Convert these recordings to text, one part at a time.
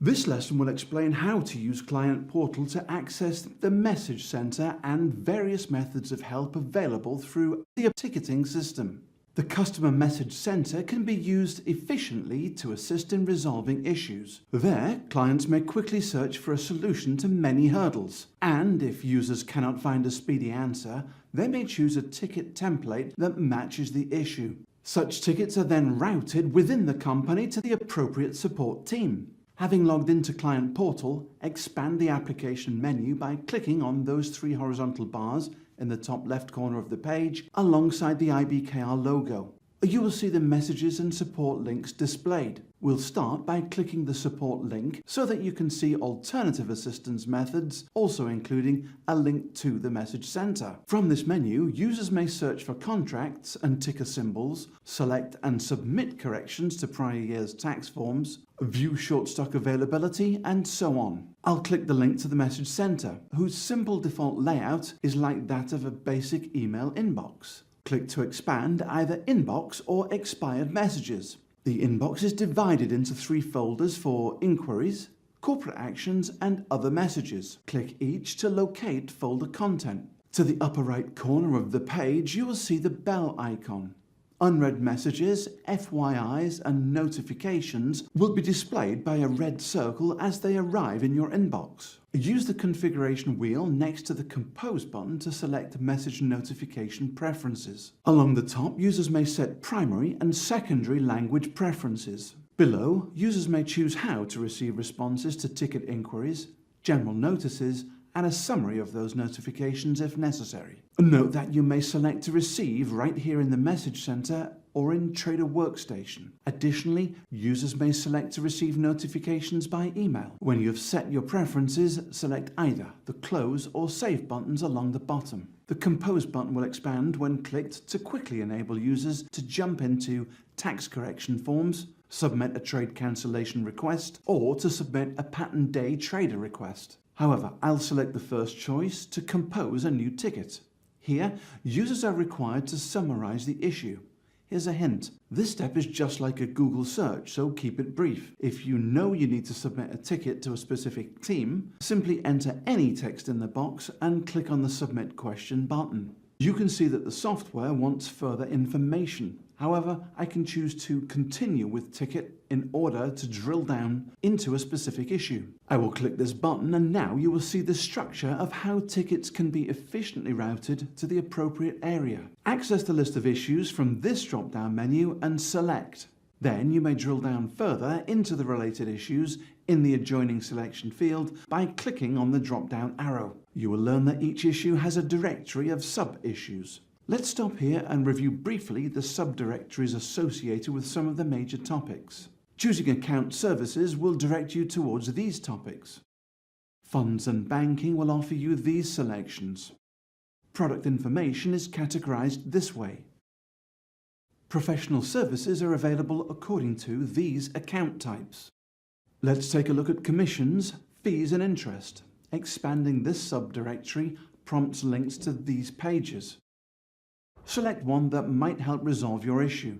This lesson will explain how to use Client Portal to access the message center and various methods of help available through the ticketing system. The Customer Message Center can be used efficiently to assist in resolving issues. There, clients may quickly search for a solution to many hurdles, and if users cannot find a speedy answer, they may choose a ticket template that matches the issue. Such tickets are then routed within the company to the appropriate support team. Having logged into Client Portal, expand the application menu by clicking on those three horizontal bars in the top left corner of the page alongside the IBKR logo. You will see the messages and support links displayed. We'll start by clicking the support link so that you can see alternative assistance methods, also including a link to the message center. From this menu, users may search for contracts and ticker symbols, select and submit corrections to prior year's tax forms, view short stock availability, and so on. I'll click the link to the message center, whose simple default layout is like that of a basic email inbox. Click to expand either inbox or expired messages. The inbox is divided into three folders for inquiries, corporate actions, and other messages. Click each to locate folder content. To the upper right corner of the page, you will see the bell icon. Unread messages, FYIs, and notifications will be displayed by a red circle as they arrive in your inbox. Use the configuration wheel next to the Compose button to select message notification preferences. Along the top, users may set primary and secondary language preferences. Below, users may choose how to receive responses to ticket inquiries, general notices, and a summary of those notifications if necessary. Note that you may select to receive right here in the Message Center or in Trader Workstation. Additionally, users may select to receive notifications by email. When you have set your preferences, select either the Close or Save buttons along the bottom. The Compose button will expand when clicked to quickly enable users to jump into tax correction forms, submit a trade cancellation request, or to submit a patent day trader request. However, I'll select the first choice to compose a new ticket. Here, users are required to summarize the issue. Here's a hint. This step is just like a Google search, so keep it brief. If you know you need to submit a ticket to a specific team, simply enter any text in the box and click on the Submit Question button. You can see that the software wants further information. However, I can choose to continue with ticket in order to drill down into a specific issue. I will click this button and now you will see the structure of how tickets can be efficiently routed to the appropriate area. Access the list of issues from this drop-down menu and select. Then you may drill down further into the related issues in the adjoining selection field by clicking on the drop-down arrow. You will learn that each issue has a directory of sub-issues. Let's stop here and review briefly the subdirectories associated with some of the major topics. Choosing account services will direct you towards these topics. Funds and banking will offer you these selections. Product information is categorized this way. Professional services are available according to these account types. Let's take a look at commissions, fees, and interest. Expanding this subdirectory prompts links to these pages. Select one that might help resolve your issue.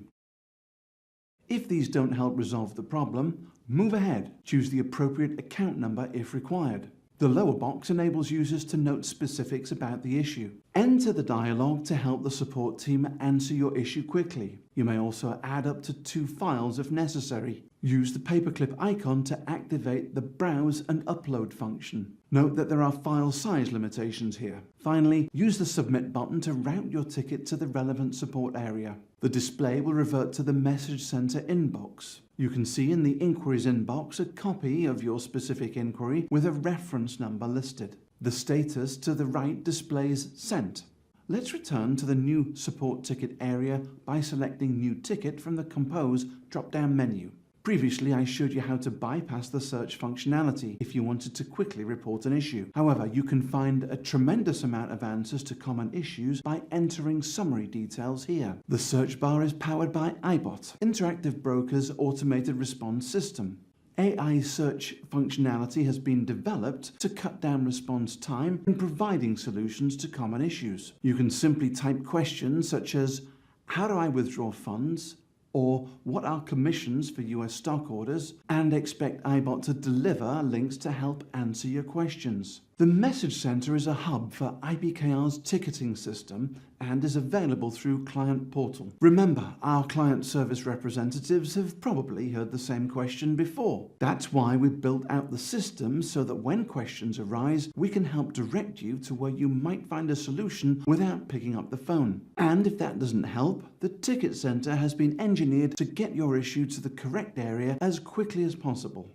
If these don't help resolve the problem, move ahead. Choose the appropriate account number if required. The lower box enables users to note specifics about the issue. Enter the dialog to help the support team answer your issue quickly. You may also add up to 2 files if necessary. Use the paperclip icon to activate the Browse and Upload function. Note that there are file size limitations here. Finally, use the Submit button to route your ticket to the relevant support area. The display will revert to the Message Center inbox. You can see in the Inquiries inbox a copy of your specific inquiry with a reference number listed. The status to the right displays Sent. Let's return to the New Support Ticket area by selecting New Ticket from the Compose drop-down menu. Previously, I showed you how to bypass the search functionality if you wanted to quickly report an issue. However, you can find a tremendous amount of answers to common issues by entering summary details here. The search bar is powered by iBot, Interactive Broker's automated response system. AI search functionality has been developed to cut down response time in providing solutions to common issues. You can simply type questions such as, how do I withdraw funds? or what are commissions for US stock orders, and expect iBot to deliver links to help answer your questions. The Message Center is a hub for IBKR's ticketing system and is available through Client Portal. Remember, our client service representatives have probably heard the same question before. That's why we've built out the system so that when questions arise, we can help direct you to where you might find a solution without picking up the phone. And if that doesn't help, the Ticket Center has been engineered to get your issue to the correct area as quickly as possible.